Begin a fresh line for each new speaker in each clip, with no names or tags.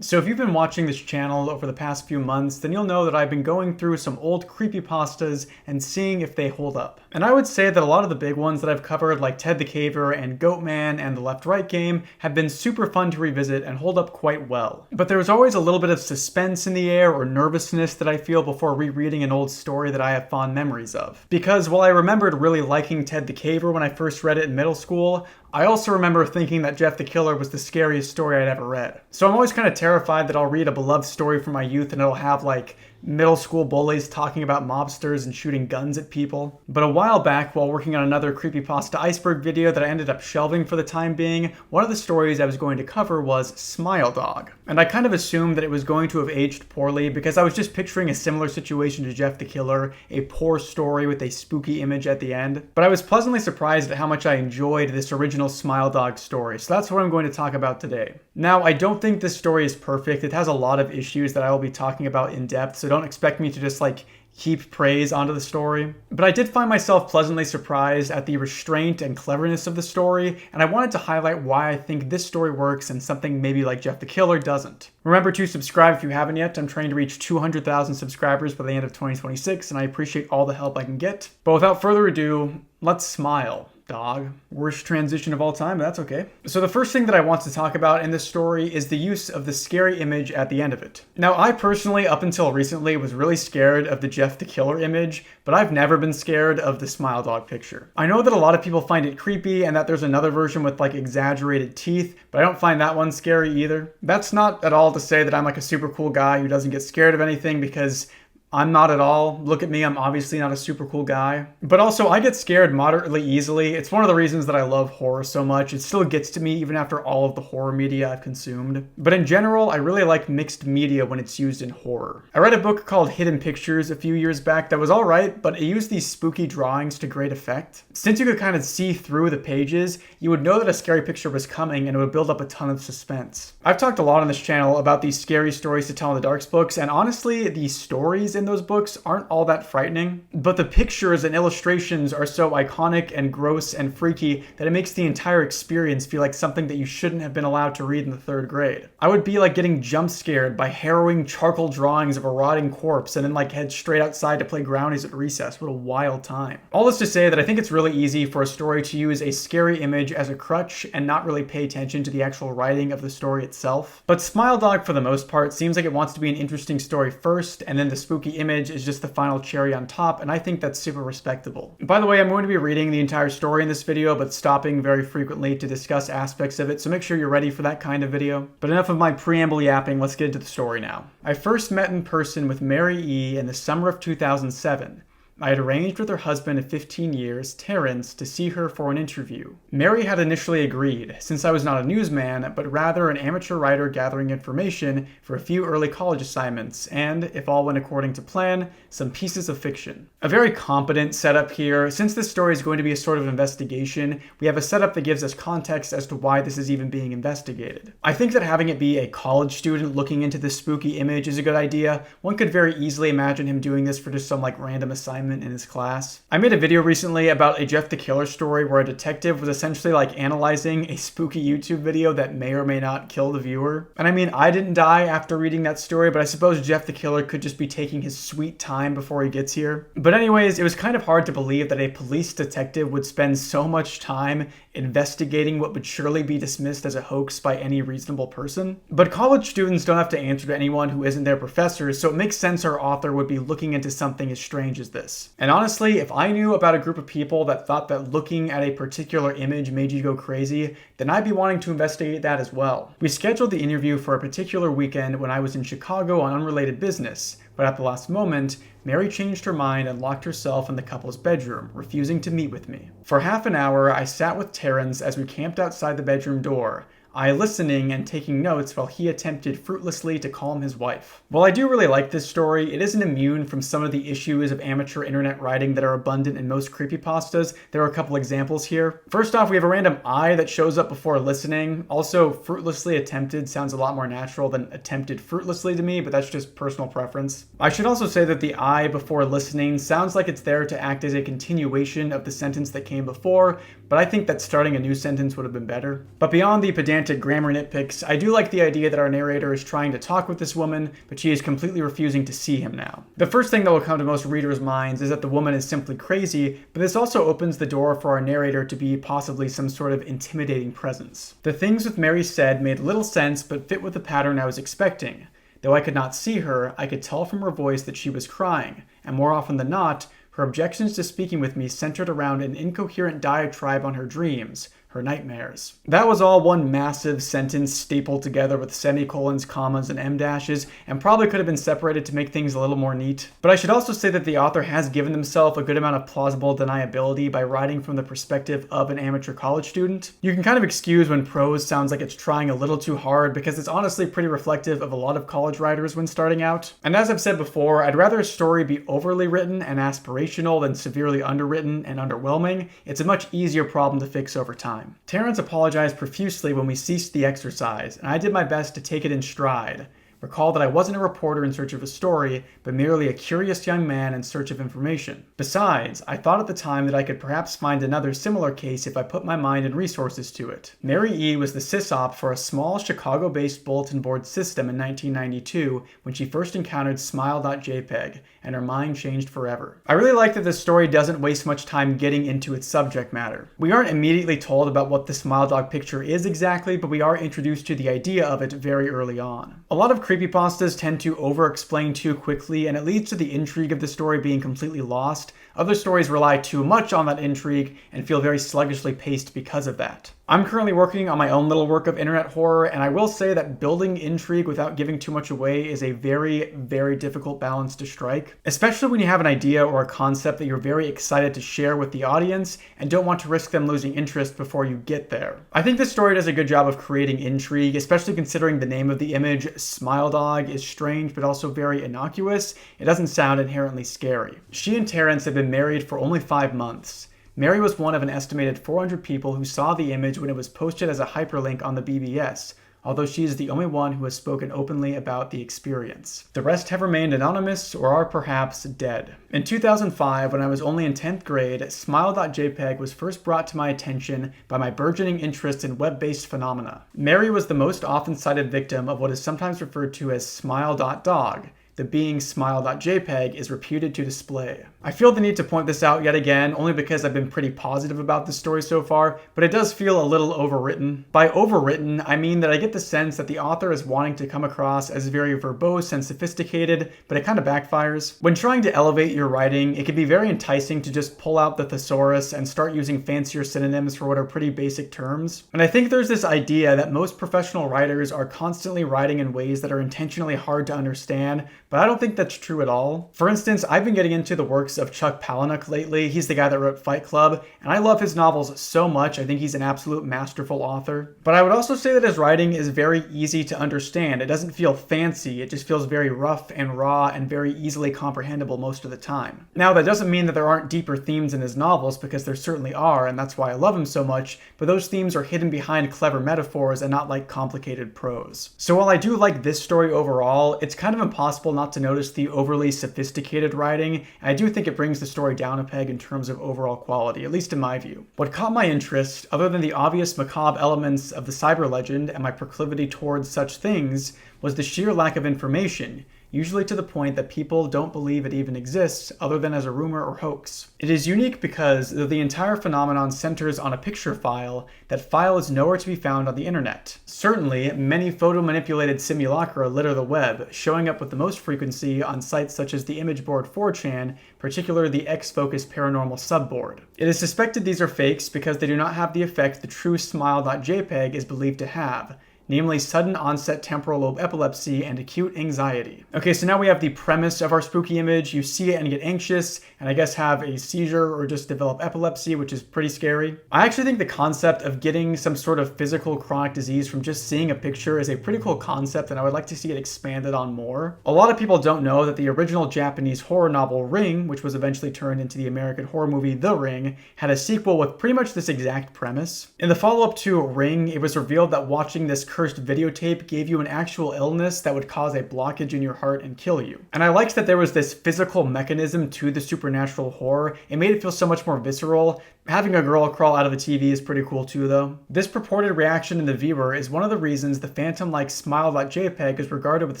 So if you've been watching this channel over the past few months, then you'll know that I've been going through some old creepypastas and seeing if they hold up. And I would say that a lot of the big ones that I've covered, like Ted the Caver and Goatman and the Left-Right Game, have been super fun to revisit and hold up quite well. But there was always a little bit of suspense in the air or nervousness that I feel before rereading an old story that I have fond memories of. Because while I remembered really liking Ted the Caver when I first read it in middle school, I also remember thinking that Jeff the Killer was the scariest story I'd ever read. So I'm always kind of terrified that I'll read a beloved story from my youth and it'll have like middle school bullies talking about mobsters and shooting guns at people. But a while back, while working on another creepypasta iceberg video that I ended up shelving for the time being, one of the stories I was going to cover was Smile.Dog. And I kind of assumed that it was going to have aged poorly because I was just picturing a similar situation to Jeff the Killer, a poor story with a spooky image at the end. But I was pleasantly surprised at how much I enjoyed this original Smile.Dog story, so that's what I'm going to talk about today. Now, I don't think this story is perfect. It has a lot of issues that I will be talking about in depth, so don't expect me to just heap praise onto the story. But I did find myself pleasantly surprised at the restraint and cleverness of the story, and I wanted to highlight why I think this story works and something maybe like Jeff the Killer doesn't. Remember to subscribe if you haven't yet. I'm trying to reach 200,000 subscribers by the end of 2026, and I appreciate all the help I can get. But without further ado, let's smile. Dog. Worst transition of all time, but that's okay. So the first thing that I want to talk about in this story is the use of the scary image at the end of it. Now, I personally, up until recently, was really scared of the Jeff the Killer image, but I've never been scared of the Smile.Dog picture. I know that a lot of people find it creepy and that there's another version with exaggerated teeth, but I don't find that one scary either. That's not at all to say that I'm a super cool guy who doesn't get scared of anything, because I'm not at all. Look at me, I'm obviously not a super cool guy. But also, I get scared moderately easily. It's one of the reasons that I love horror so much. It still gets to me even after all of the horror media I've consumed. But in general, I really like mixed media when it's used in horror. I read a book called Hidden Pictures a few years back that was alright, but it used these spooky drawings to great effect. Since you could kind of see through the pages, you would know that a scary picture was coming and it would build up a ton of suspense. I've talked a lot on this channel about these scary stories to tell in the darks books, and honestly, these stories in those books aren't all that frightening, but the pictures and illustrations are so iconic and gross and freaky that it makes the entire experience feel like something that you shouldn't have been allowed to read in the 3rd grade. I would be getting jump scared by harrowing charcoal drawings of a rotting corpse and then head straight outside to play Groundies at recess. What a wild time. All this to say that I think it's really easy for a story to use a scary image as a crutch and not really pay attention to the actual writing of the story itself. But Smile.Dog, for the most part, seems like it wants to be an interesting story first, and then the spooky image is just the final cherry on top, and I think that's super respectable. By the way, I'm going to be reading the entire story in this video, but stopping very frequently to discuss aspects of it, so make sure you're ready for that kind of video. But enough of my preamble yapping, let's get into the story now. I first met in person with Mary E. in the summer of 2007. I had arranged with her husband of 15 years, Terrence, to see her for an interview. Mary had initially agreed, since I was not a newsman, but rather an amateur writer gathering information for a few early college assignments, and, if all went according to plan, some pieces of fiction. A very competent setup here. Since this story is going to be a sort of investigation, we have a setup that gives us context as to why this is even being investigated. I think that having it be a college student looking into this spooky image is a good idea. One could very easily imagine him doing this for just some random assignment in his class. I made a video recently about a Jeff the Killer story where a detective was essentially analyzing a spooky YouTube video that may or may not kill the viewer. And I mean, I didn't die after reading that story, but I suppose Jeff the Killer could just be taking his sweet time before he gets here. But anyways, it was kind of hard to believe that a police detective would spend so much time investigating what would surely be dismissed as a hoax by any reasonable person. But college students don't have to answer to anyone who isn't their professors, so it makes sense our author would be looking into something as strange as this. And honestly, if I knew about a group of people that thought that looking at a particular image made you go crazy, then I'd be wanting to investigate that as well. We scheduled the interview for a particular weekend when I was in Chicago on unrelated business, but at the last moment, Mary changed her mind and locked herself in the couple's bedroom, refusing to meet with me. For half an hour, I sat with Terrence as we camped outside the bedroom door, I listening and taking notes while he attempted fruitlessly to calm his wife. While I do really like this story, it isn't immune from some of the issues of amateur internet writing that are abundant in most creepypastas. There are a couple examples here. First off, we have a random I that shows up before listening. Also, fruitlessly attempted sounds a lot more natural than attempted fruitlessly to me, but that's just personal preference. I should also say that the I before listening sounds like it's there to act as a continuation of the sentence that came before, but I think that starting a new sentence would have been better. But beyond the pedantic pedantic grammar nitpicks, I do like the idea that our narrator is trying to talk with this woman, but she is completely refusing to see him now. The first thing that will come to most readers' minds is that the woman is simply crazy, but this also opens the door for our narrator to be possibly some sort of intimidating presence. The things with Mary said made little sense, but fit with the pattern I was expecting. Though I could not see her, I could tell from her voice that she was crying, and more often than not, her objections to speaking with me centered around an incoherent diatribe on her dreams, her nightmares. That was all one massive sentence stapled together with semicolons, commas, and em dashes, and probably could have been separated to make things a little more neat. But I should also say that the author has given themselves a good amount of plausible deniability by writing from the perspective of an amateur college student. You can kind of excuse when prose sounds like it's trying a little too hard, because it's honestly pretty reflective of a lot of college writers when starting out. And as I've said before, I'd rather a story be overly written and aspirational than severely underwritten and underwhelming. It's a much easier problem to fix over time. Terrence apologized profusely when we ceased the exercise, and I did my best to take it in stride. Recall that I wasn't a reporter in search of a story, but merely a curious young man in search of information. Besides, I thought at the time that I could perhaps find another similar case if I put my mind and resources to it. Mary E. was the sysop for a small Chicago-based bulletin board system in 1992 when she first encountered Smile.Jpg, and her mind changed forever. I really like that this story doesn't waste much time getting into its subject matter. We aren't immediately told about what the Smile.Dog picture is exactly, but we are introduced to the idea of it very early on. A lot of creepypastas tend to over-explain too quickly, and it leads to the intrigue of the story being completely lost. Other stories rely too much on that intrigue and feel very sluggishly paced because of that. I'm currently working on my own little work of internet horror, and I will say that building intrigue without giving too much away is a very, very difficult balance to strike, especially when you have an idea or a concept that you're very excited to share with the audience and don't want to risk them losing interest before you get there. I think this story does a good job of creating intrigue, especially considering the name of the image, Smile.Dog, is strange but also very innocuous. It doesn't sound inherently scary. She and Terrence have been married for only 5 months. Mary was one of an estimated 400 people who saw the image when it was posted as a hyperlink on the BBS, although she is the only one who has spoken openly about the experience. The rest have remained anonymous or are perhaps dead. In 2005, when I was only in 10th grade, Smile.jpg was first brought to my attention by my burgeoning interest in web-based phenomena. Mary was the most often cited victim of what is sometimes referred to as Smile.Dog, the being Smile.jpg is reputed to display. I feel the need to point this out yet again, only because I've been pretty positive about this story so far, but it does feel a little overwritten. By overwritten, I mean that I get the sense that the author is wanting to come across as very verbose and sophisticated, but it kind of backfires. When trying to elevate your writing, it can be very enticing to just pull out the thesaurus and start using fancier synonyms for what are pretty basic terms. And I think there's this idea that most professional writers are constantly writing in ways that are intentionally hard to understand, but I don't think that's true at all. For instance, I've been getting into the works of Chuck Palahniuk lately. He's the guy that wrote Fight Club, and I love his novels so much. I think he's an absolute masterful author. But I would also say that his writing is very easy to understand. It doesn't feel fancy. It just feels very rough and raw and very easily comprehensible most of the time. Now, that doesn't mean that there aren't deeper themes in his novels, because there certainly are, and that's why I love him so much, but those themes are hidden behind clever metaphors and not like complicated prose. So while I do like this story overall, it's kind of impossible not to notice the overly sophisticated writing, and I do think it brings the story down a peg in terms of overall quality, at least in my view. What caught my interest, other than the obvious macabre elements of the cyber legend and my proclivity towards such things, was the sheer lack of information, usually to the point that people don't believe it even exists other than as a rumor or hoax. It is unique because, though the entire phenomenon centers on a picture file, that file is nowhere to be found on the internet. Certainly, many photo-manipulated simulacra litter the web, showing up with the most frequency on sites such as the image board 4chan, particularly the X-Focus Paranormal subboard. It is suspected these are fakes because they do not have the effect the true Smile.jpg is believed to have, namely sudden onset temporal lobe epilepsy and acute anxiety. Okay, so now we have the premise of our spooky image. You see it and get anxious, and I guess have a seizure or just develop epilepsy, which is pretty scary. I actually think the concept of getting some sort of physical chronic disease from just seeing a picture is a pretty cool concept, and I would like to see it expanded on more. A lot of people don't know that the original Japanese horror novel Ring, which was eventually turned into the American horror movie The Ring, had a sequel with pretty much this exact premise. In the follow-up to Ring, it was revealed that watching this cursed videotape gave you an actual illness that would cause a blockage in your heart and kill you. And I liked that there was this physical mechanism to the supernatural horror. It made it feel so much more visceral. Having a girl crawl out of the TV is pretty cool too though. This purported reaction in the viewer is one of the reasons the phantom-like smile.jpg is regarded with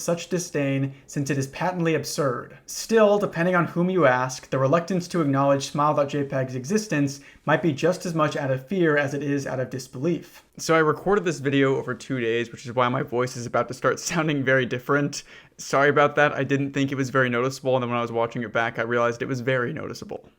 such disdain since it is patently absurd. Still, depending on whom you ask, the reluctance to acknowledge smile.jpg's existence might be just as much out of fear as it is out of disbelief. So I recorded this video over 2 days, which is why my voice is about to start sounding very different. Sorry about that. I didn't think it was very noticeable, and then when I was watching it back, I realized it was very noticeable.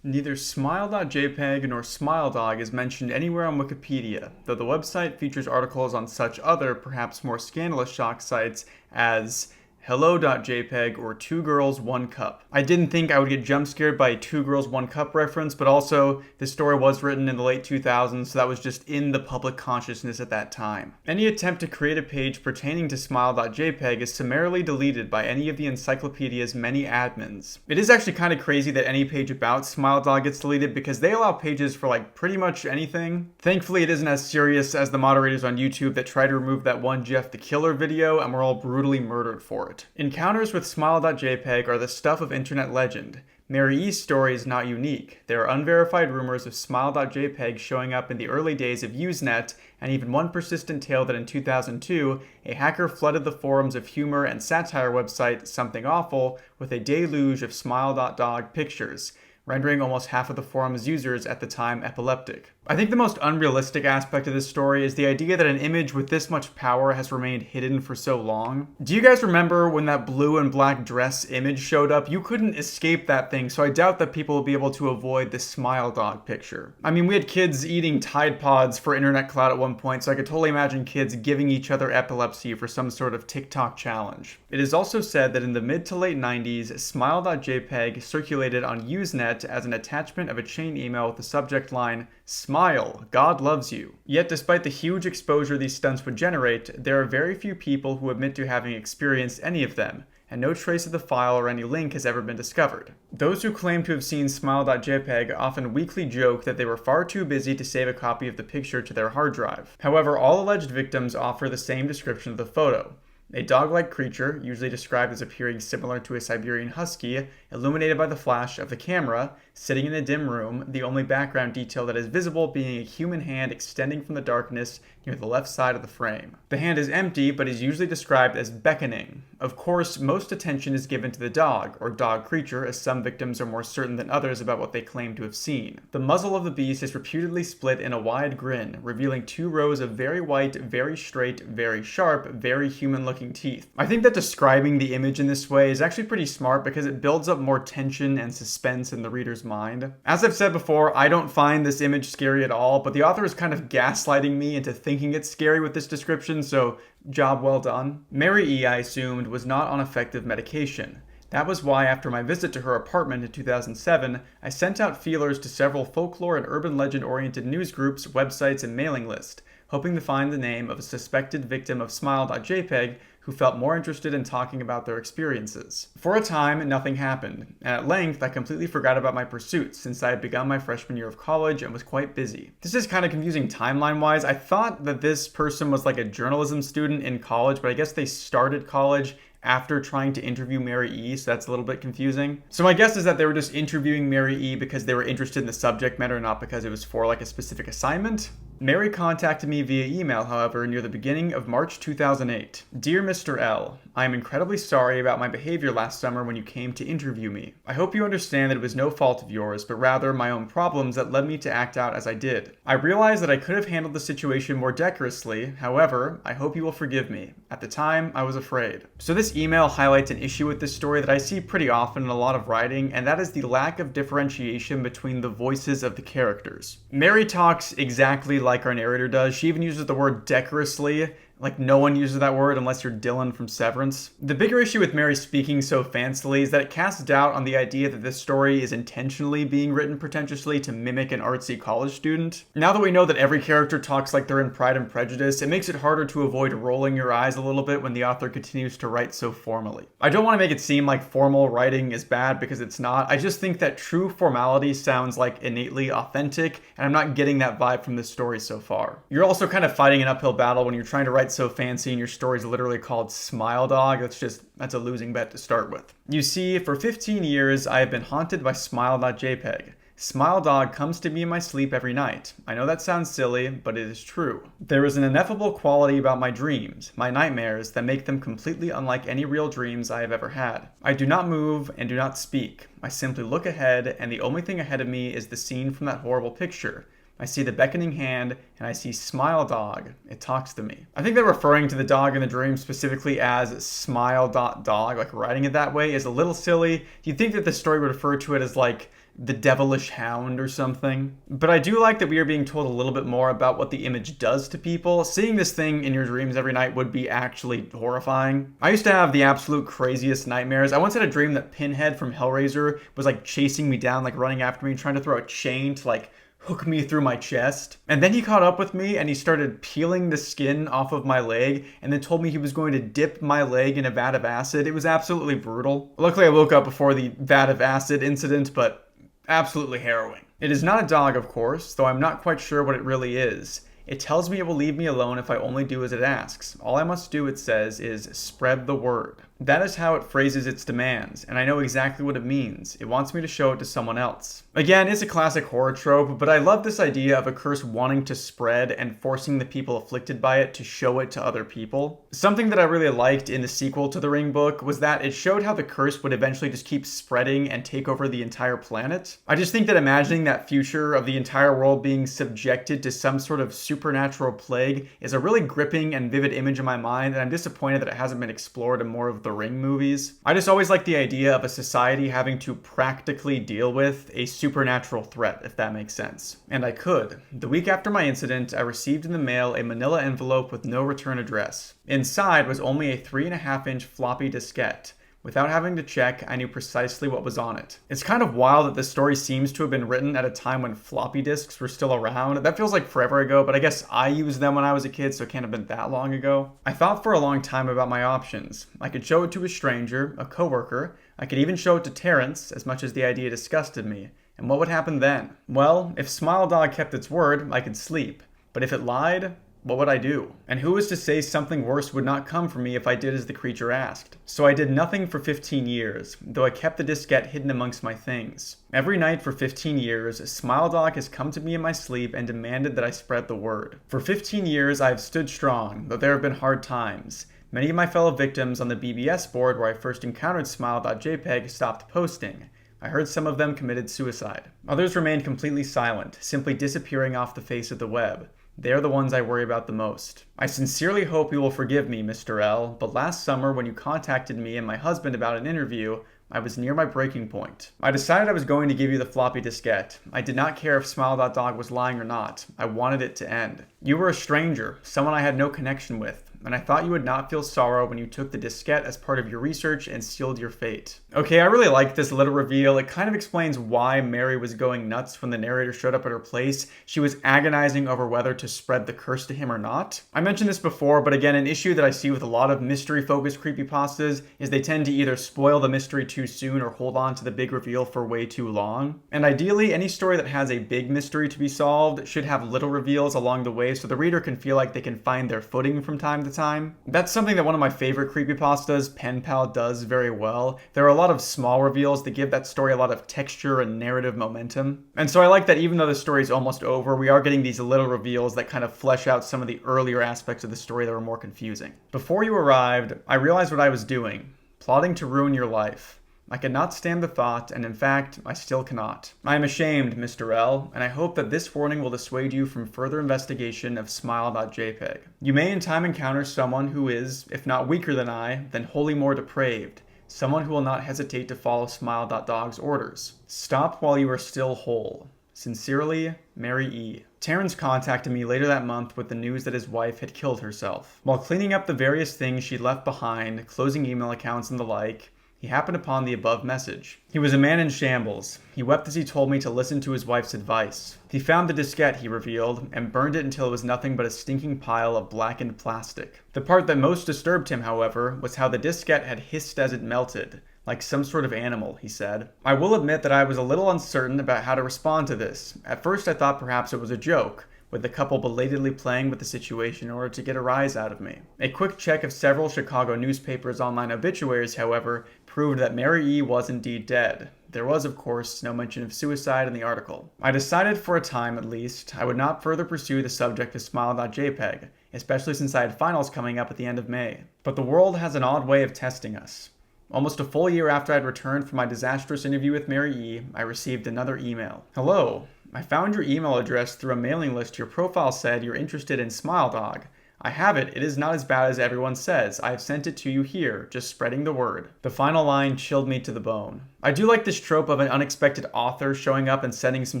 Neither smile.jpg nor Smile.Dog is mentioned anywhere on Wikipedia, though the website features articles on such other, perhaps more scandalous shock sites as hello.jpg or 2 girls 1 cup. I didn't think I would get jump scared by a 2 girls 1 cup reference, but also this story was written in the late 2000s, so that was just in the public consciousness at that time. Any attempt to create a page pertaining to smile.jpg is summarily deleted by any of the encyclopedia's many admins. It is actually kind of crazy that any page about Smile.Dog gets deleted because they allow pages for like pretty much anything. Thankfully, it isn't as serious as the moderators on YouTube that try to remove that one Jeff the Killer video and were all brutally murdered for it. Encounters with smile.jpg are the stuff of internet legend. Mary E's story is not unique. There are unverified rumors of smile.jpg showing up in the early days of Usenet, and even one persistent tale that in 2002, a hacker flooded the forums of humor and satire website Something Awful with a deluge of smile.dog pictures, rendering almost half of the forum's users at the time epileptic. I think the most unrealistic aspect of this story is the idea that an image with this much power has remained hidden for so long. Do you guys remember when that blue and black dress image showed up? You couldn't escape that thing, so I doubt that people will be able to avoid the Smile.Dog picture. I mean, we had kids eating Tide Pods for internet clout at one point, so I could totally imagine kids giving each other epilepsy for some sort of TikTok challenge. It is also said that in the mid to late 90s, smile.jpg circulated on Usenet as an attachment of a chain email with the subject line, "Smile, God loves you." Yet despite the huge exposure these stunts would generate, there are very few people who admit to having experienced any of them, and no trace of the file or any link has ever been discovered. Those who claim to have seen smile.jpg often weakly joke that they were far too busy to save a copy of the picture to their hard drive. However, all alleged victims offer the same description of the photo. A dog-like creature, usually described as appearing similar to a Siberian husky, illuminated by the flash of the camera, sitting in a dim room, the only background detail that is visible being a human hand extending from the darkness near the left side of the frame. The hand is empty, but is usually described as beckoning. Of course, most attention is given to the dog, or dog creature, as some victims are more certain than others about what they claim to have seen. The muzzle of the beast is reputedly split in a wide grin, revealing 2 rows of very white, very straight, very sharp, very human-looking teeth. I think that describing the image in this way is actually pretty smart because it builds up more tension and suspense in the reader's mind. As I've said before, I don't find this image scary at all, but the author is kind of gaslighting me into thinking it's scary with this description, so job well done. Mary E, I assumed, was not on effective medication. That was why, after my visit to her apartment in 2007, I sent out feelers to several folklore and urban legend-oriented news groups, websites, and mailing lists, hoping to find the name of a suspected victim of smile.jpg who felt more interested in talking about their experiences. For a time, nothing happened, and at length I completely forgot about my pursuits since I had begun my freshman year of college and was quite busy. This is kind of confusing timeline-wise. I thought that this person was like a journalism student in college, but I guess they started college after trying to interview Mary E, so that's a little bit confusing. So my guess is that they were just interviewing Mary E because they were interested in the subject matter, not because it was for like a specific assignment. Mary contacted me via email, however, near the beginning of March 2008. Dear Mr. L, I am incredibly sorry about my behavior last summer when you came to interview me. I hope you understand that it was no fault of yours, but rather my own problems that led me to act out as I did. I realize that I could have handled the situation more decorously, however, I hope you will forgive me. At the time, I was afraid. So this email highlights an issue with this story that I see pretty often in a lot of writing, and that is the lack of differentiation between the voices of the characters. Mary talks exactly like our narrator does. She even uses the word decorously. Like, no one uses that word unless you're Dylan from Severance. The bigger issue with Mary speaking so fancily is that it casts doubt on the idea that this story is intentionally being written pretentiously to mimic an artsy college student. Now that we know that every character talks like they're in Pride and Prejudice, it makes it harder to avoid rolling your eyes a little bit when the author continues to write so formally. I don't want to make it seem like formal writing is bad because it's not. I just think that true formality sounds like innately authentic, and I'm not getting that vibe from this story so far. You're also kind of fighting an uphill battle when you're trying to write so fancy and your story's literally called Smile.Dog. That's a losing bet to start with. You see, for 15 years, I have been haunted by Smile.jpg. Smile.Dog comes to me in my sleep every night. I know that sounds silly, but it is true. There is an ineffable quality about my dreams, my nightmares, that make them completely unlike any real dreams I have ever had. I do not move and do not speak. I simply look ahead, and the only thing ahead of me is the scene from that horrible picture. I see the beckoning hand, and I see Smile.Dog. It talks to me. I think that referring to the dog in the dream specifically as Smile.Dog, like writing it that way, is a little silly. You'd think that the story would refer to it as like the devilish hound or something. But I do like that we are being told a little bit more about what the image does to people. Seeing this thing in your dreams every night would be actually horrifying. I used to have the absolute craziest nightmares. I once had a dream that Pinhead from Hellraiser was like chasing me down, like running after me, trying to throw a chain to like hook me through my chest. And then he caught up with me and he started peeling the skin off of my leg and then told me he was going to dip my leg in a vat of acid. It was absolutely brutal. Luckily I woke up before the vat of acid incident, but absolutely harrowing. It is not a dog, of course, though I'm not quite sure what it really is. It tells me it will leave me alone if I only do as it asks. All I must do, it says, is spread the word. That is how it phrases its demands, and I know exactly what it means. It wants me to show it to someone else. Again, it's a classic horror trope, but I love this idea of a curse wanting to spread and forcing the people afflicted by it to show it to other people. Something that I really liked in the sequel to the Ring book was that it showed how the curse would eventually just keep spreading and take over the entire planet. I just think that imagining that future of the entire world being subjected to some sort of supernatural plague is a really gripping and vivid image in my mind, and I'm disappointed that it hasn't been explored in more of the Ring movies. I just always like the idea of a society having to practically deal with a supernatural threat, if that makes sense. And I could. The week after my incident, I received in the mail a manila envelope with no return address. Inside was only a 3.5-inch floppy diskette. Without having to check, I knew precisely what was on it. It's kind of wild that this story seems to have been written at a time when floppy disks were still around. That feels like forever ago, but I guess I used them when I was a kid, so it can't have been that long ago. I thought for a long time about my options. I could show it to a stranger, a coworker. I could even show it to Terrence, as much as the idea disgusted me. And what would happen then? Well, if Smile.Dog kept its word, I could sleep. But if it lied, what would I do? And who was to say something worse would not come for me if I did as the creature asked? So I did nothing for 15 years, though I kept the diskette hidden amongst my things. Every night for 15 years, Smile.Dog has come to me in my sleep and demanded that I spread the word. For 15 years, I have stood strong, though there have been hard times. Many of my fellow victims on the BBS board where I first encountered Smile.jpg stopped posting. I heard some of them committed suicide. Others remained completely silent, simply disappearing off the face of the web. They're the ones I worry about the most. I sincerely hope you will forgive me, Mr. L, but last summer when you contacted me and my husband about an interview, I was near my breaking point. I decided I was going to give you the floppy diskette. I did not care if Smile.Dog was lying or not. I wanted it to end. You were a stranger, someone I had no connection with, and I thought you would not feel sorrow when you took the diskette as part of your research and sealed your fate. Okay, I really like this little reveal. It kind of explains why Mary was going nuts when the narrator showed up at her place. She was agonizing over whether to spread the curse to him or not. I mentioned this before, but again, an issue that I see with a lot of mystery-focused creepypastas is they tend to either spoil the mystery too soon or hold on to the big reveal for way too long. And ideally, any story that has a big mystery to be solved should have little reveals along the way so the reader can feel like they can find their footing from time to time. That's something that one of my favorite creepypastas, Pen Pal, does very well. There are a lot of small reveals that give that story a lot of texture and narrative momentum. And so I like that even though the story is almost over, we are getting these little reveals that kind of flesh out some of the earlier aspects of the story that were more confusing. Before you arrived, I realized what I was doing, plotting to ruin your life. I could not stand the thought, and in fact, I still cannot. I am ashamed, Mr. L, and I hope that this warning will dissuade you from further investigation of Smile.jpg. You may in time encounter someone who is, if not weaker than I, then wholly more depraved. Someone who will not hesitate to follow Smile.Dog's orders. Stop while you are still whole. Sincerely, Mary E. Terrence contacted me later that month with the news that his wife had killed herself. While cleaning up the various things she'd left behind, closing email accounts and the like, he happened upon the above message. He was a man in shambles. He wept as he told me to listen to his wife's advice. He found the diskette, he revealed, and burned it until it was nothing but a stinking pile of blackened plastic. The part that most disturbed him, however, was how the diskette had hissed as it melted, like some sort of animal, he said. I will admit that I was a little uncertain about how to respond to this. At first I thought perhaps it was a joke, with the couple belatedly playing with the situation in order to get a rise out of me. A quick check of several Chicago newspapers' online obituaries, however, proved that Mary E. was indeed dead. There was, of course, no mention of suicide in the article. I decided for a time at least, I would not further pursue the subject of smile.jpg, especially since I had finals coming up at the end of May. But the world has an odd way of testing us. Almost a full year after I'd returned from my disastrous interview with Mary E., I received another email. Hello, I found your email address through a mailing list. Your profile said you're interested in Smile.Dog. I have it. It is not as bad as everyone says. I have sent it to you here, just spreading the word. The final line chilled me to the bone. I do like this trope of an unexpected author showing up and sending some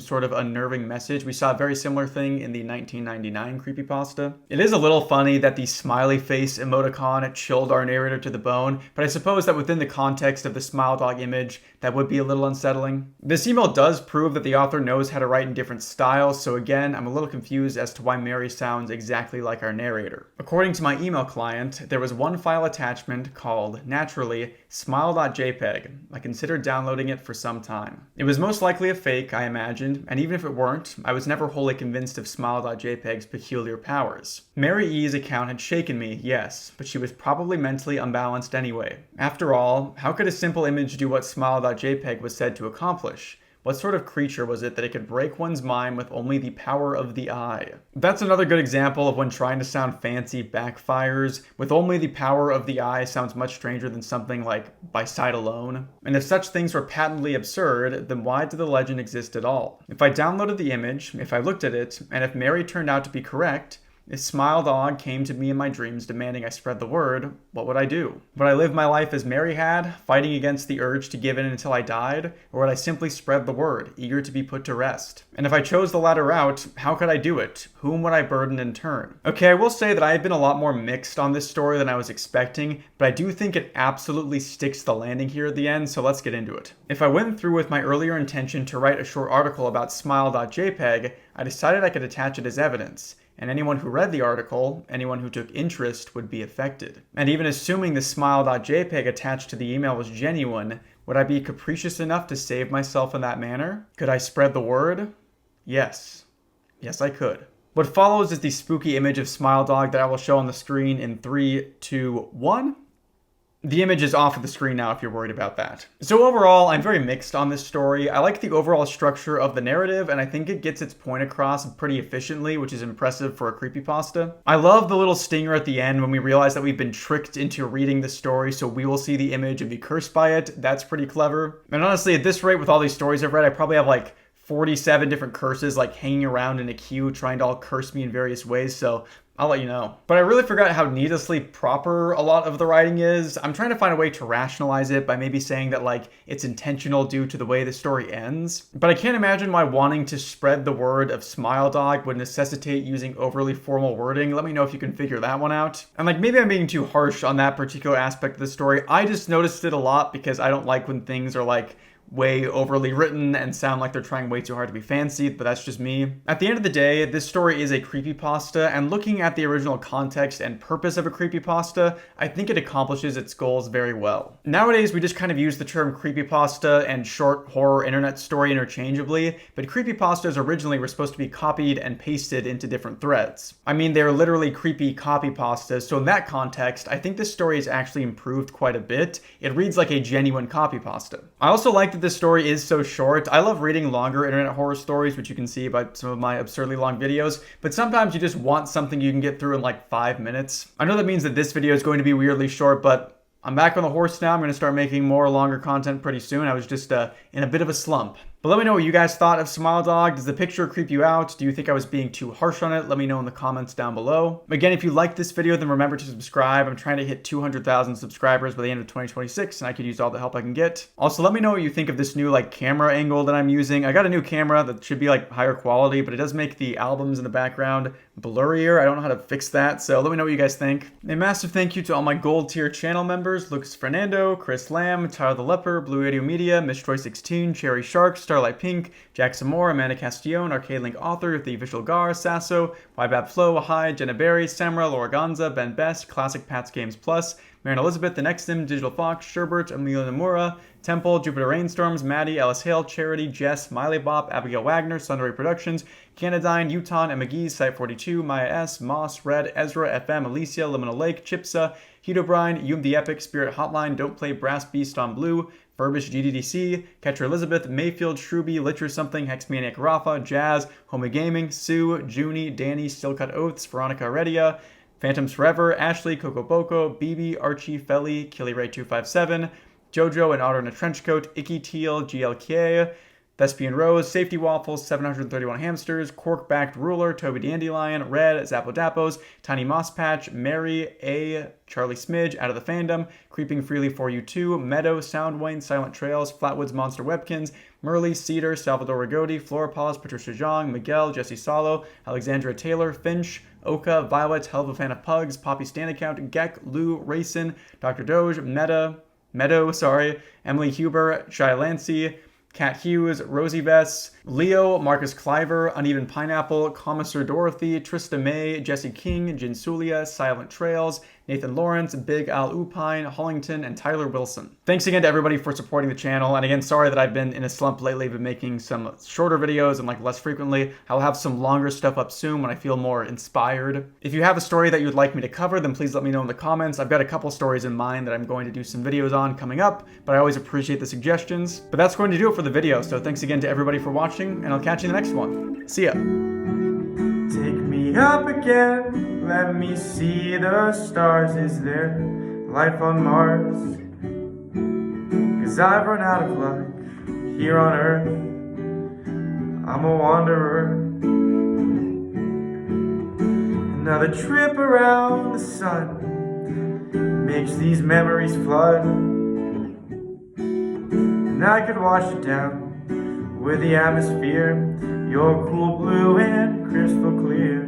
sort of unnerving message. We saw a very similar thing in the 1999 creepypasta. It is a little funny that the smiley face emoticon chilled our narrator to the bone, but I suppose that within the context of the Smile.Dog image, that would be a little unsettling. This email does prove that the author knows how to write in different styles, so again, I'm a little confused as to why Mary sounds exactly like our narrator. According to my email client, there was one file attachment called, naturally, smile.jpg. I considered downloading it for some time. It was most likely a fake, I imagined, and even if it weren't, I was never wholly convinced of smile.jpg's peculiar powers. Mary E.'s account had shaken me, yes, but she was probably mentally unbalanced anyway. After all, how could a simple image do what smile.jpg was said to accomplish? What sort of creature was it that it could break one's mind with only the power of the eye? That's another good example of when trying to sound fancy backfires. With only the power of the eye sounds much stranger than something like by sight alone. And if such things were patently absurd, then why did the legend exist at all? If I downloaded the image, if I looked at it, and if Mary turned out to be correct, if Smile.Dog came to me in my dreams demanding I spread the word, what would I do? Would I live my life as Mary had, fighting against the urge to give in until I died? Or would I simply spread the word, eager to be put to rest? And if I chose the latter route, how could I do it? Whom would I burden in turn? Okay, I will say that I have been a lot more mixed on this story than I was expecting, but I do think it absolutely sticks the landing here at the end, so let's get into it. If I went through with my earlier intention to write a short article about smile.jpg, I decided I could attach it as evidence. And anyone who read the article, anyone who took interest, would be affected. And even assuming the smile.jpg attached to the email was genuine, would I be capricious enough to save myself in that manner? Could I spread the word? Yes. Yes, I could. What follows is the spooky image of Smile.Dog that I will show on the screen in 3, 2, 1. The image is off of the screen now if you're worried about that. So overall, I'm very mixed on this story. I like the overall structure of the narrative, and I think it gets its point across pretty efficiently, which is impressive for a creepypasta. I love the little stinger at the end when we realize that we've been tricked into reading the story, so we will see the image and be cursed by it. That's pretty clever. And honestly, at this rate, with all these stories I've read, I probably have like 47 different curses like hanging around in a queue trying to all curse me in various ways, so I'll let you know. But I really forgot how needlessly proper a lot of the writing is. I'm trying to find a way to rationalize it by maybe saying that like it's intentional due to the way the story ends. But I can't imagine why wanting to spread the word of Smile.Dog would necessitate using overly formal wording. Let me know if you can figure that one out. And like maybe I'm being too harsh on that particular aspect of the story. I just noticed it a lot because I don't like when things are like way overly written and sound like they're trying way too hard to be fancy, but that's just me. At the end of the day, this story is a creepypasta, and looking at the original context and purpose of a creepypasta, I think it accomplishes its goals very well. Nowadays, we just kind of use the term creepypasta and short horror internet story interchangeably, but creepypastas originally were supposed to be copied and pasted into different threads. I mean, they're literally creepy copypastas, so in that context, I think this story is actually improved quite a bit. It reads like a genuine copypasta. I also like that this story is so short. I love reading longer internet horror stories, which you can see by some of my absurdly long videos, but sometimes you just want something you can get through in like 5 minutes. I know that means that this video is going to be weirdly short, but I'm back on the horse now. I'm going to start making more longer content pretty soon. I was just in a bit of a slump. But let me know what you guys thought of Smile.Dog. Does the picture creep you out? Do you think I was being too harsh on it? Let me know in the comments down below. Again, if you liked this video, then remember to subscribe. I'm trying to hit 200,000 subscribers by the end of 2026, and I could use all the help I can get. Also, let me know what you think of this new like camera angle that I'm using. I got a new camera that should be like higher quality, but it does make the albums in the background blurrier. I don't know how to fix that, so let me know what you guys think. A massive thank you to all my gold tier channel members: Lucas Fernando, Chris Lamb, Tyler the Leper, Blue Radio Media, Miss Troy 16, Cherry Shark, Starlight Pink, Jackson Moore, Amanda Castillon, Arcade Link Author, The Official Gar, Sasso, Wybab Flow, Hi, Jenna Berry, Samra, Laura Gonza, Ben Best, Classic Pats Games Plus, Mary Elizabeth, The Next Sim, Digital Fox, Sherbert, Emilio Nomura, Temple, Jupiter Rainstorms, Maddie, Alice Hale, Charity, Jess, Miley Bop, Abigail Wagner, Sunray Productions, Canadine, Uton, and McGee, Site 42, Maya S, Moss, Red, Ezra, FM, Alicia, Liminal Lake, Chipsa, Hito Brine, Yum the Epic, Spirit Hotline, Don't Play Brass Beast on Blue, Furbish GDDC, Catcher Elizabeth, Mayfield, Shruby, Litter Something, Hexmaniac Rafa, Jazz, Homie Gaming, Sue, Junie, Danny, Stillcut Oaths, Veronica Heredia, Phantoms Forever, Ashley, Coco Boko, BB, Archie, Felly, KillyRay257, Jojo and Otter in a Trenchcoat, Icky Teal, GLK, Thespian Rose, Safety Waffles, 731 Hamsters, Cork-Backed Ruler, Toby Dandelion, Red, Zappo Dappos, Tiny Moss Patch, Mary, A, Charlie Smidge, Out of the Fandom, Creeping Freely for You 2, Meadow, Soundwayne, Silent Trails, Flatwoods Monster Webkins, Merle, Cedar, Salvador Rigodi, Florapause, Patricia Zhang, Miguel, Jesse Salo, Alexandra Taylor, Finch, Oka, Violet, Hell of a Fan of Pugs, Poppy Stand Account, Geck, Lou, Racin, Dr. Doge, Meadow, Emily Huber, Shy Lancy, Cat Hughes, Rosie Vess, Leo, Marcus Cliver, Uneven Pineapple, Commissar Dorothy, Trista May, Jesse King, Jinsulia, Silent Trails, Nathan Lawrence, Big Al Upine, Hollington, and Tyler Wilson. Thanks again to everybody for supporting the channel, and again, sorry that I've been in a slump lately. I've been making some shorter videos and less frequently. I'll have some longer stuff up soon when I feel more inspired. If you have a story that you'd like me to cover, then please let me know in the comments. I've got a couple stories in mind that I'm going to do some videos on coming up, but I always appreciate the suggestions. But that's going to do it for the video, so thanks again to everybody for watching, and I'll catch you in the next one. See ya! Take me up again, let me see the stars. Is there life on Mars? 'Cause I've run out of luck here on Earth. I'm a wanderer. Another trip around the sun makes these memories flood, and I could wash it down with the atmosphere. You're cool blue and crystal clear.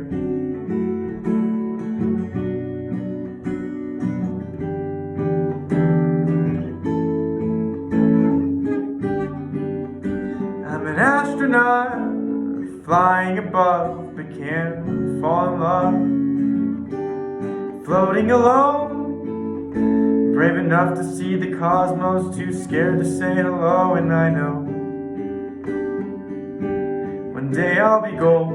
I'm an astronaut flying above, but can't fall in love. Floating alone, brave enough to see the cosmos, too scared to say hello. And I know one day I'll be gold